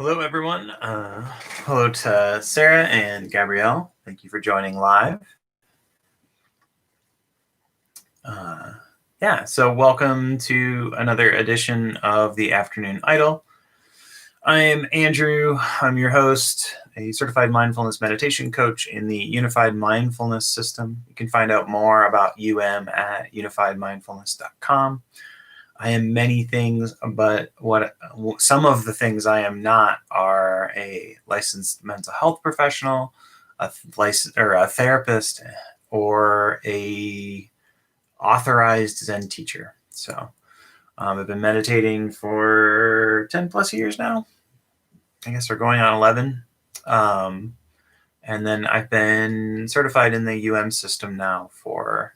Hello, everyone. Hello to Sarah and Gabrielle. Thank you for joining live. So welcome to another edition of the Afternoon Idol. I am Andrew. I'm your host, a certified mindfulness meditation coach in the Unified Mindfulness System. You can find out more about at unifiedmindfulness.com. I am many things, but some of the things I am not are a licensed mental health professional, a therapist, or a authorized Zen teacher. So I've been meditating for 10 plus years now. I guess we're going on 11. And then I've been certified in the system now for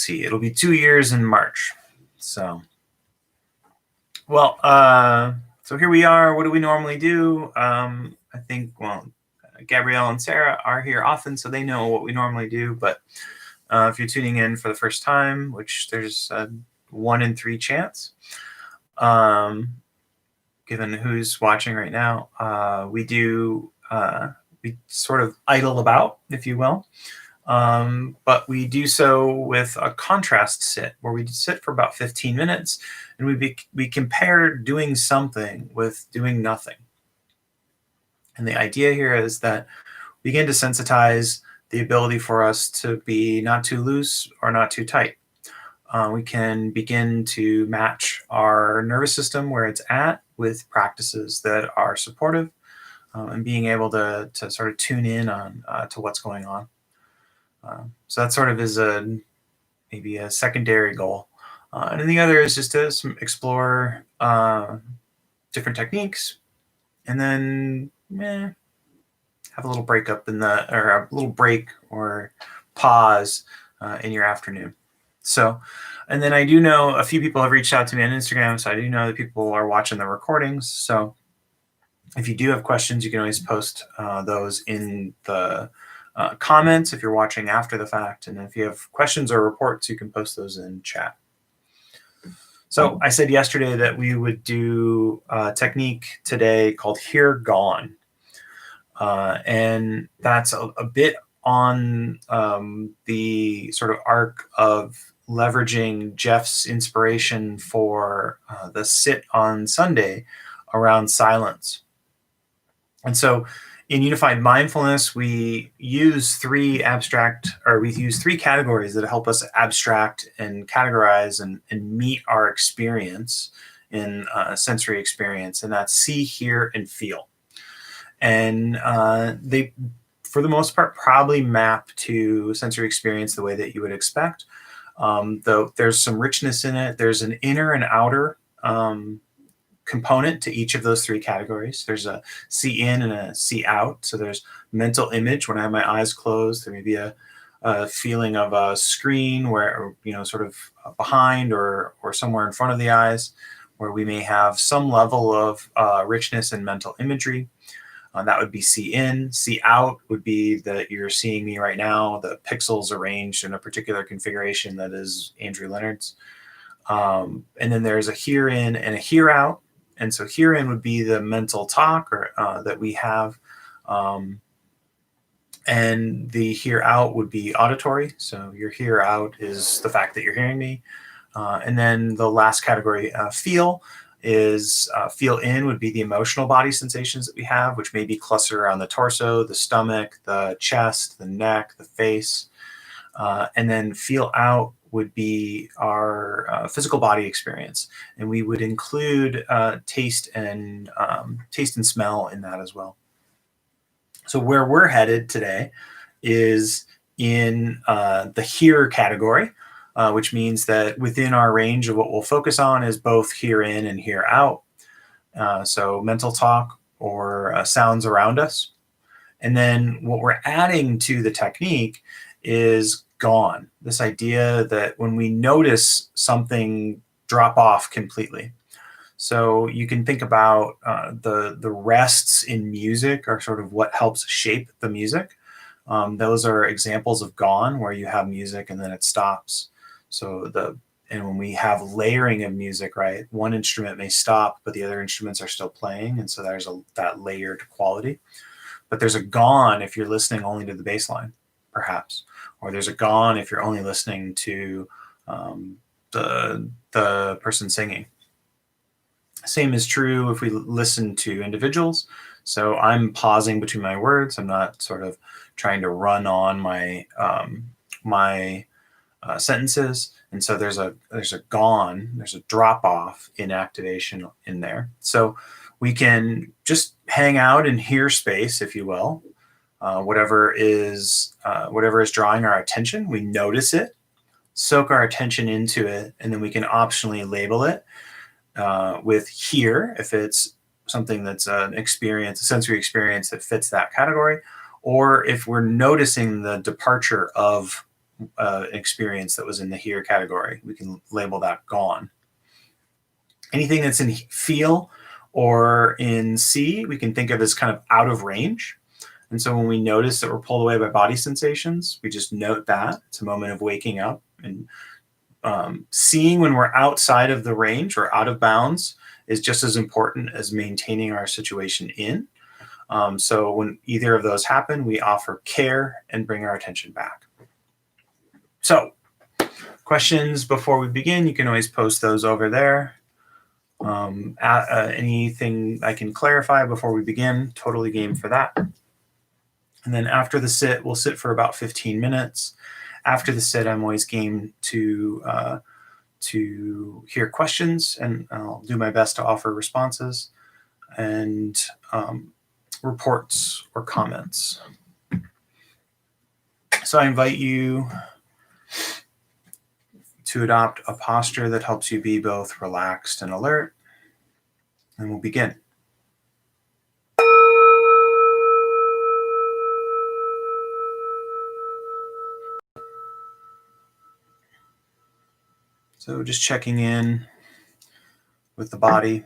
it'll be 2 years in March. So here we are. What do we normally do? I think, Gabrielle and Sarah are here often, so they know what we normally do. But if you're tuning in for the first time, which there's a 1 in 3 chance, given who's watching right now, we sort of idle about, if you will. But we do so with a contrast sit, where we sit for about 15 minutes, and we compare doing something with doing nothing. And the idea here is that we begin to sensitize the ability for us to be not too loose or not too tight. We can begin to match our nervous system where it's at with practices that are supportive, and being able to sort of tune in on to what's going on. So that sort of is maybe a secondary goal. And then the other is just to explore different techniques, and then have a little break or pause in your afternoon. So, and then I do know a few people have reached out to me on Instagram, so I do know that people are watching the recordings. So if you do have questions, you can always post those in the comments if you're watching after the fact. And if you have questions or reports, you can post those in chat. So I said yesterday that we would do a technique today called Here Gone. And that's a bit on the sort of arc of leveraging Jeff's inspiration for the sit on Sunday around silence. And so in Unified Mindfulness, we use three categories that help us abstract and categorize and meet our experience in sensory experience. And that's see, hear, and feel. And they, for the most part, probably map to sensory experience the way that you would expect. Though there's some richness in it. There's an inner and outer component to each of those three categories. There's a see in and a see out. So there's mental image. When I have my eyes closed, there may be a feeling of a screen where, sort of behind or somewhere in front of the eyes, where we may have some level of richness and mental imagery. That would be see in. See out would be that you're seeing me right now, the pixels arranged in a particular configuration that is Andrew Leonard's. And then there's a hear in and a hear out. And so hear in would be the mental talk that we have. And the hear out would be auditory. So your hear out is the fact that you're hearing me. And then the last category, feel, is feel in would be the emotional body sensations that we have, which may be clustered around the torso, the stomach, the chest, the neck, the face. And then feel out would be our physical body experience, and we would include taste and smell in that as well. So where we're headed today is in the hear category, which means that within our range of what we'll focus on is both hear in and hear out. So mental talk or sounds around us. And then what we're adding to the technique is gone. This idea that when we notice something drop off completely. So you can think about the rests in music are sort of what helps shape the music. Those are examples of gone, where you have music and then it stops. So And when we have layering of music, right, one instrument may stop, but the other instruments are still playing. And so there's that layered quality. But there's a gone if you're listening only to the bass line, perhaps. Or there's a gone if you're only listening to the person singing. Same is true if we listen to individuals. So I'm pausing between my words. I'm not sort of trying to run on my sentences, and so there's a gone, there's a drop off in activation in there. So we can just hang out and hear space, if you will. Whatever is drawing our attention, we notice it, soak our attention into it, and then we can optionally label it with here if it's something that's an experience, a sensory experience that fits that category, or if we're noticing the departure of experience that was in the here category, we can label that gone. Anything that's in feel or in see, we can think of as kind of out of range. And so when we notice that we're pulled away by body sensations, we just note that it's a moment of waking up. And seeing when we're outside of the range or out of bounds is just as important as maintaining our situation in. So when either of those happen, we offer care and bring our attention back. So questions before we begin, you can always post those over there. Anything I can clarify before we begin, totally game for that. And then after the sit, we'll sit for about 15 minutes. After the sit, I'm always game to hear questions, and I'll do my best to offer responses and reports or comments. So I invite you to adopt a posture that helps you be both relaxed and alert, and we'll begin. So just checking in with the body.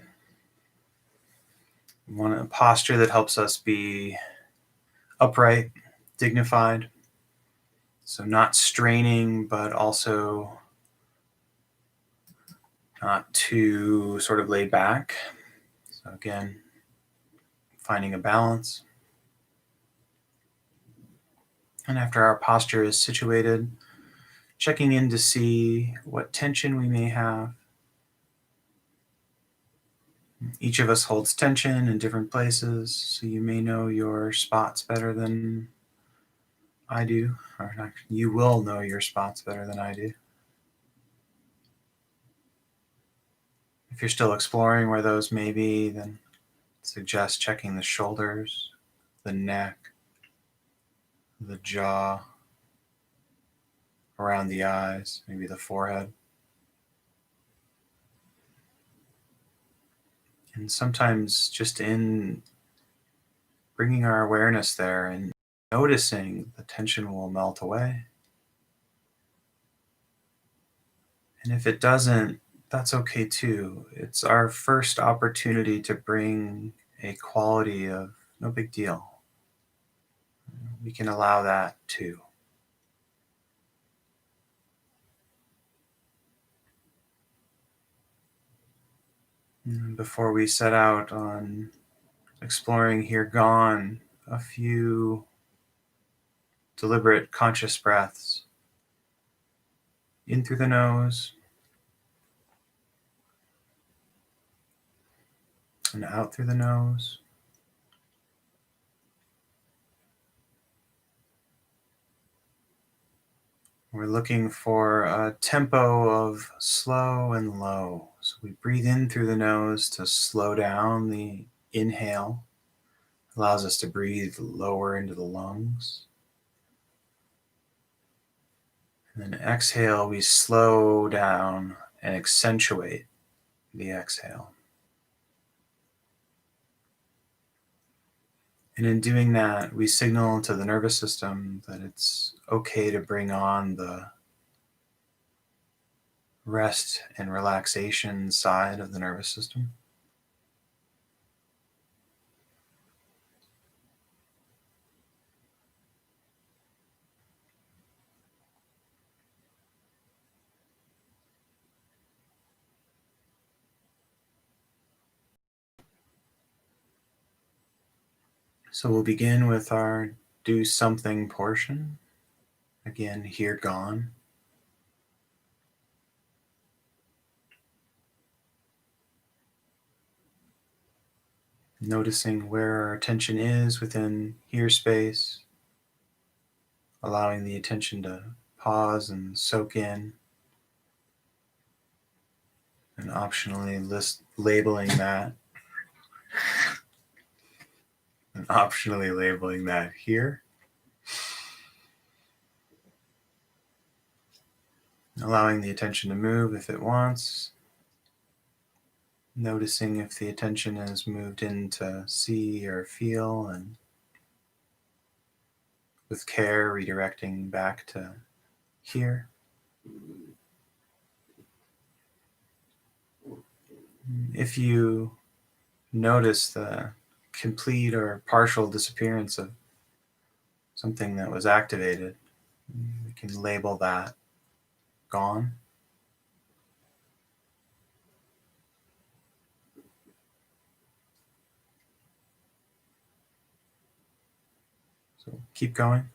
We want a posture that helps us be upright, dignified. So not straining, but also not too sort of laid back. So again, finding a balance. And after our posture is situated, checking in to see what tension we may have. Each of us holds tension in different places, so you may know your spots better than I do, or not, you will know your spots better than I do. If you're still exploring where those may be, then suggest checking the shoulders, the neck, the jaw, around the eyes, maybe the forehead. And sometimes just in bringing our awareness there and noticing, the tension will melt away. And if it doesn't, that's okay too. It's our first opportunity to bring a quality of no big deal. We can allow that too. And before we set out on exploring here gone, a few deliberate conscious breaths in through the nose and out through the nose. We're looking for a tempo of slow and low. So we breathe in through the nose to slow down the inhale. Allows us to breathe lower into the lungs. And then exhale, we slow down and accentuate the exhale. And in doing that, we signal to the nervous system that it's okay to bring on the rest and relaxation side of the nervous system. So we'll begin with our do something portion. Again, here gone. Noticing where our attention is within here space, allowing the attention to pause and soak in, and optionally labeling that here. Allowing the attention to move if it wants. Noticing if the attention has moved into see or feel, and with care redirecting back to here. If you notice the complete or partial disappearance of something that was activated, we can label that gone. So keep going.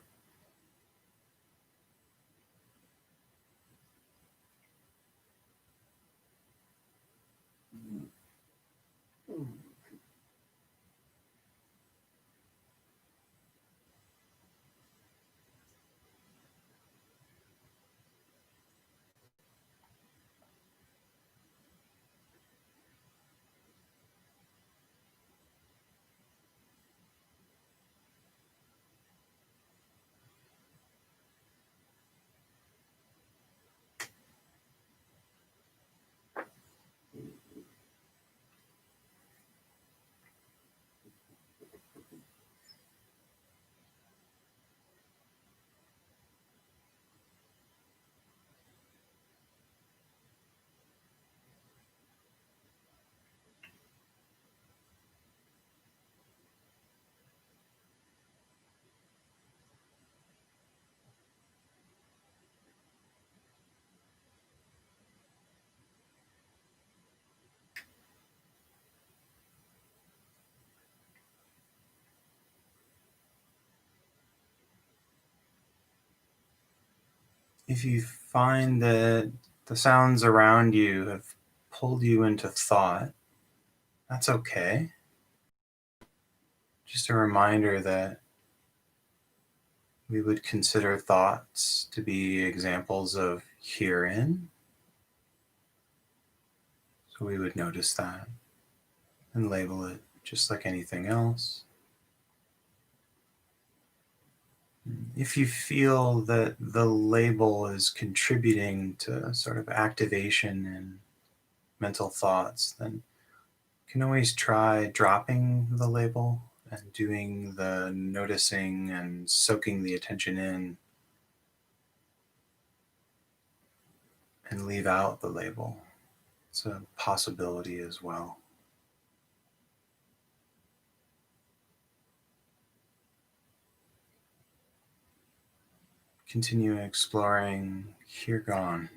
If you find that the sounds around you have pulled you into thought, that's okay. Just a reminder that we would consider thoughts to be examples of herein. So we would notice that and label it just like anything else. If you feel that the label is contributing to sort of activation in mental thoughts, then you can always try dropping the label and doing the noticing and soaking the attention in, and leave out the label. It's a possibility as well. Continue exploring here gone.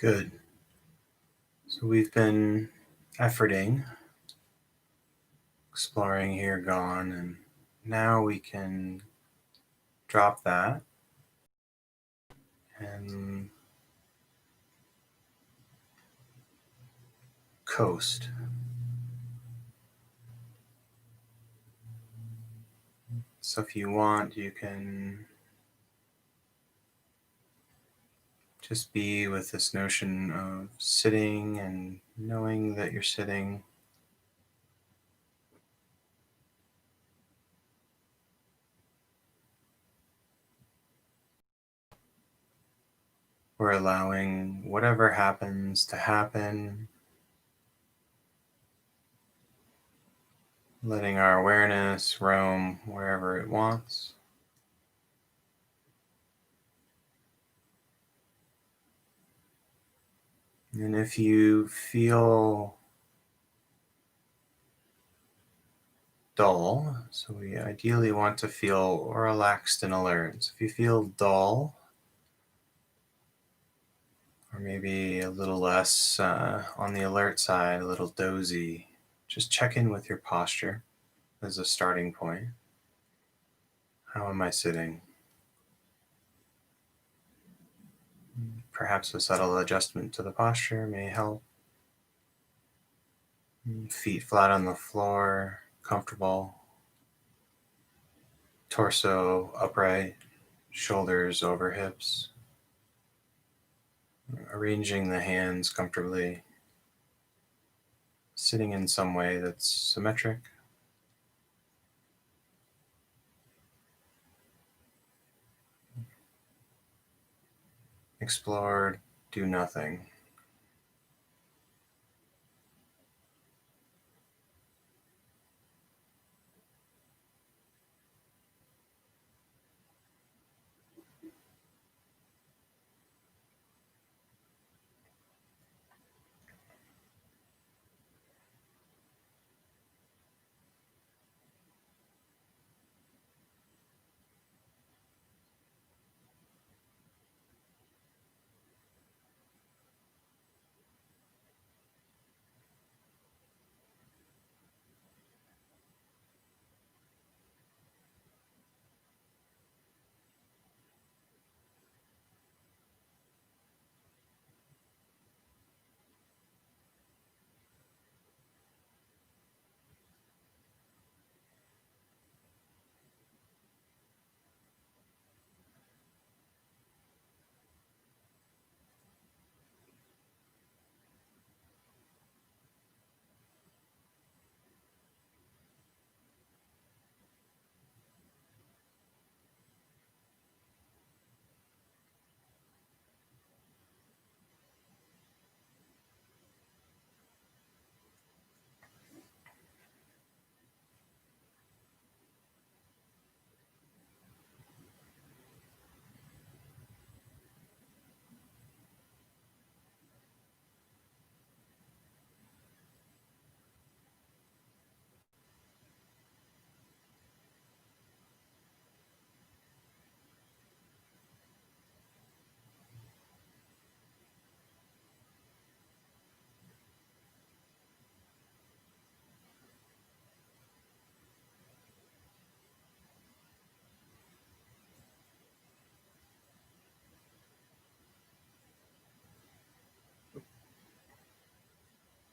Good. So we've been efforting, exploring here, gone, and now we can drop that and coast. So if you want, you can just be with this notion of sitting and knowing that you're sitting. We're allowing whatever happens to happen, letting our awareness roam wherever it wants. And if you feel dull, so we ideally want to feel relaxed and alert. So if you feel dull, or maybe a little less on the alert side, a little dozy, just check in with your posture as a starting point. How am I sitting? Perhaps a subtle adjustment to the posture may help. Feet flat on the floor, comfortable. Torso upright, shoulders over hips. Arranging the hands comfortably. Sitting in some way that's symmetric. Explore, do nothing.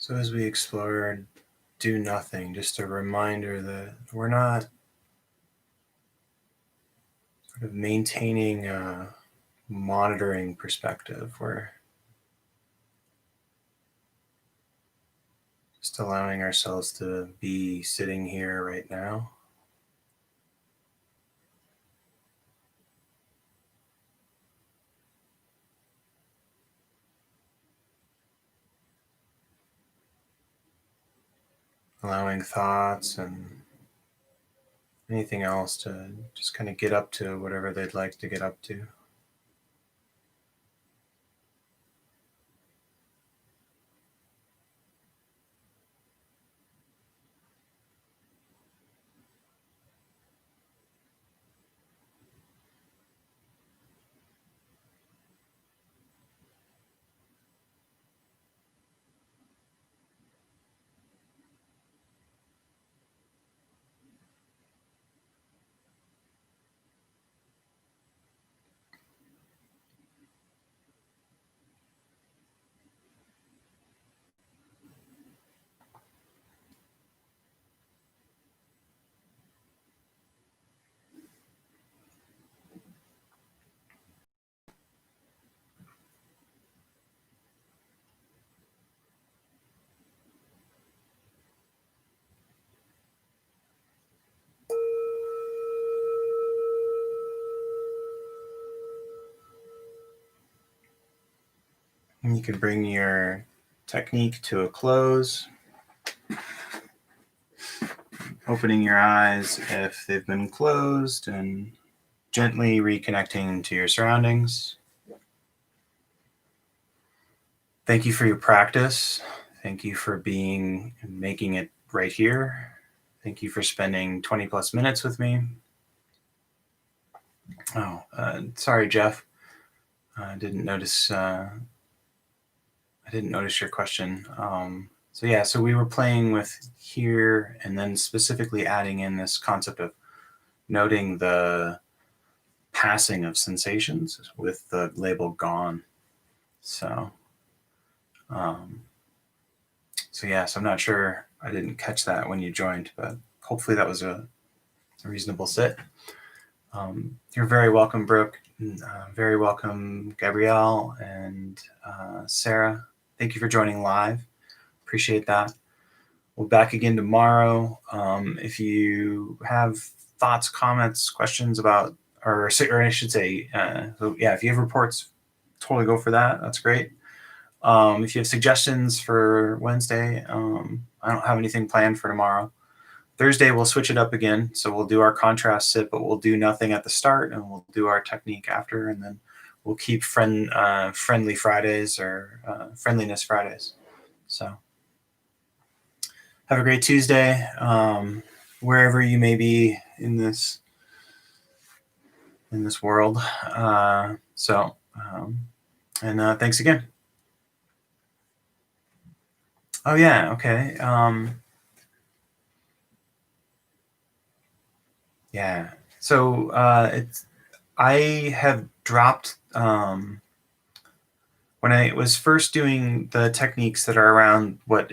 So as we explore, do nothing, just a reminder that we're not sort of maintaining a monitoring perspective. We're just allowing ourselves to be sitting here right now. Allowing thoughts and anything else to just kind of get up to whatever they'd like to get up to. And you can bring your technique to a close, opening your eyes if they've been closed and gently reconnecting to your surroundings. Thank you for your practice. Thank you for being and making it right here. Thank you for spending 20 plus minutes with me. Oh, sorry, Jeff. I didn't notice your question. So yeah, so we were playing with here and then specifically adding in this concept of noting the passing of sensations with the label gone. So, so yeah, so I'm not sure, I didn't catch that when you joined, but hopefully that was a reasonable sit. You're very welcome, Brooke. Very welcome, Gabrielle and Sarah. Thank you for joining live. Appreciate that. We'll be back again tomorrow. If you have thoughts, comments, questions about, or I should say, so yeah, if you have reports, totally go for that. That's great. If you have suggestions for Wednesday, I don't have anything planned for tomorrow. Thursday, we'll switch it up again. So we'll do our contrast sit, but we'll do nothing at the start and we'll do our technique after. And then we'll keep friendly Fridays or friendliness Fridays. So have a great Tuesday, wherever you may be in this world. And thanks again. Oh yeah, okay. Yeah. So I have dropped when I was first doing the techniques that are around what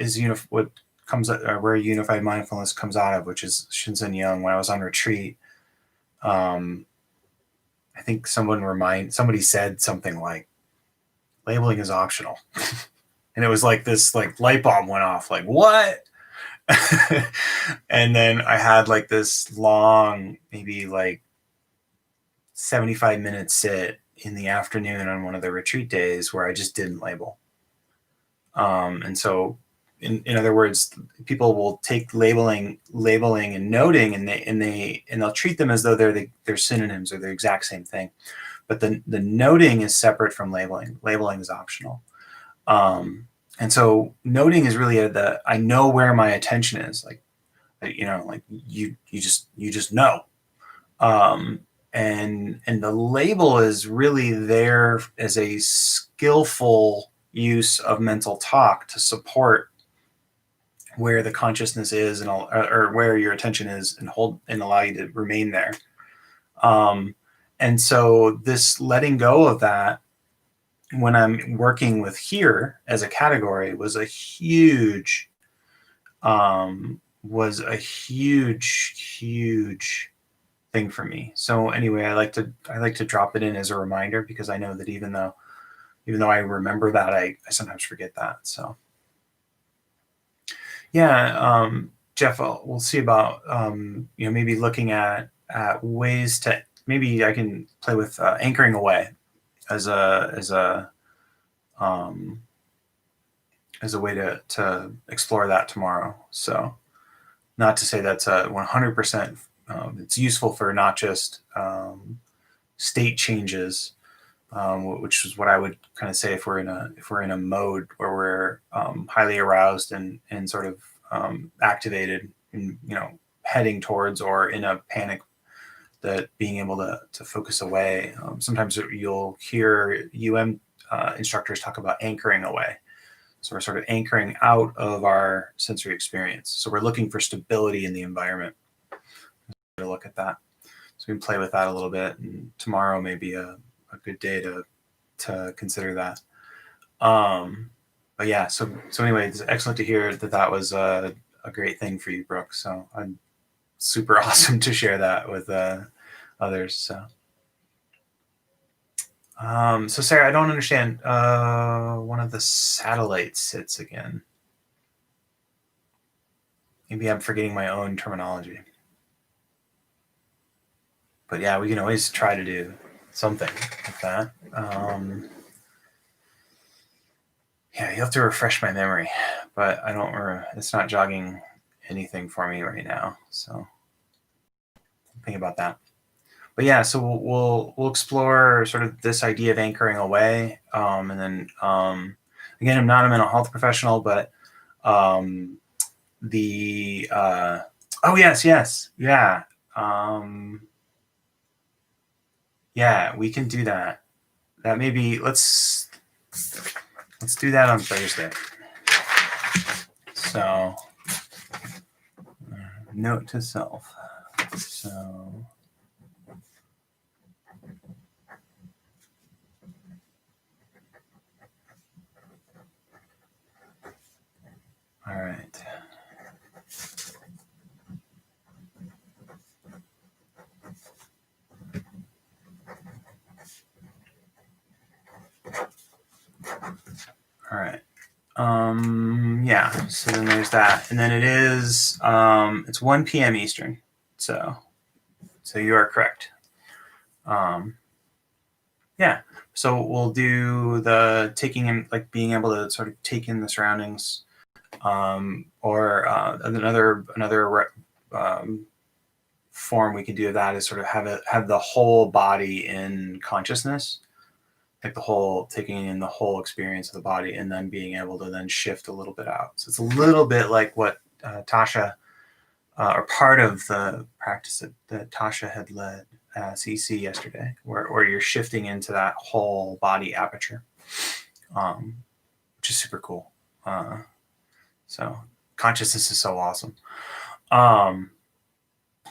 comes where unified mindfulness comes out of, which is Shinzen Young. When I was on retreat, I think somebody said something like, "Labeling is optional," and it was like this light bulb went off. Like, what? And then I had like this long, maybe like 75-minute sit in the afternoon on one of the retreat days where I just didn't label. And so, in other words, people will take labeling and noting, and they'll treat them as though they're synonyms or they're the exact same thing. But the noting is separate from labeling. Labeling is optional. And so noting is really I know where my attention is. Like, like you just know. And the label is really there as a skillful use of mental talk to support where the consciousness is or where your attention is and allow you to remain there. And so this letting go of that when I'm working with here as a category was a huge thing for me. So anyway, I like to drop it in as a reminder, because I know that even though I remember that, I sometimes forget that. So yeah, Jeff, we'll see about maybe looking at ways to, maybe I can play with anchoring away as a way to explore that tomorrow. So not to say that's 100%. It's useful for not just state changes, which is what I would kind of say if we're in a mode where we're highly aroused and sort of activated and heading towards, or in a panic, that being able to focus away. Sometimes you'll hear instructors talk about anchoring away. So we're sort of anchoring out of our sensory experience. So we're looking for stability in the environment. To look at that. So we can play with that a little bit, and tomorrow may be a good day to consider that. But yeah, so anyway, it's excellent to hear that was a great thing for you, Brooke. So I'm super awesome to share that with others. So Sarah, I don't understand. One of the satellites sits again. Maybe I'm forgetting my own terminology. But yeah, we can always try to do something like that. Yeah, you have to refresh my memory, but I don't. It's not jogging anything for me right now. So think about that. But yeah, so we'll explore sort of this idea of anchoring away, and then again, I'm not a mental health professional, but um, the oh yes, yeah, um, yeah, we can do that. That maybe let's do that on Thursday. So note to self. So all right. All right. Yeah, so then there's that. And then it's 1 p.m. Eastern. So you are correct. Yeah. So we'll do the taking in, like being able to sort of take in the surroundings, or another form we can do of that is sort of have the whole body in consciousness, like the whole taking in the whole experience of the body, and then being able to then shift a little bit out. So it's a little bit like what Tasha, or part of the practice that Tasha had led CC yesterday, where you're shifting into that whole body aperture, which is super cool. So consciousness is so awesome.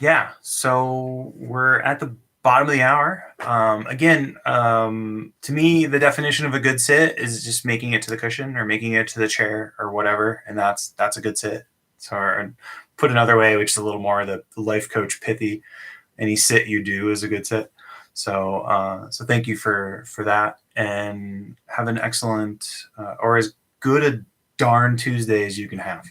Yeah, so we're at the bottom of the hour. Again, to me, the definition of a good sit is just making it to the cushion or making it to the chair or whatever, and that's a good sit. So, or put another way, which is a little more the life coach pithy, any sit you do is a good sit. So, so thank you for that, and have an excellent or as good a darn Tuesday as you can have.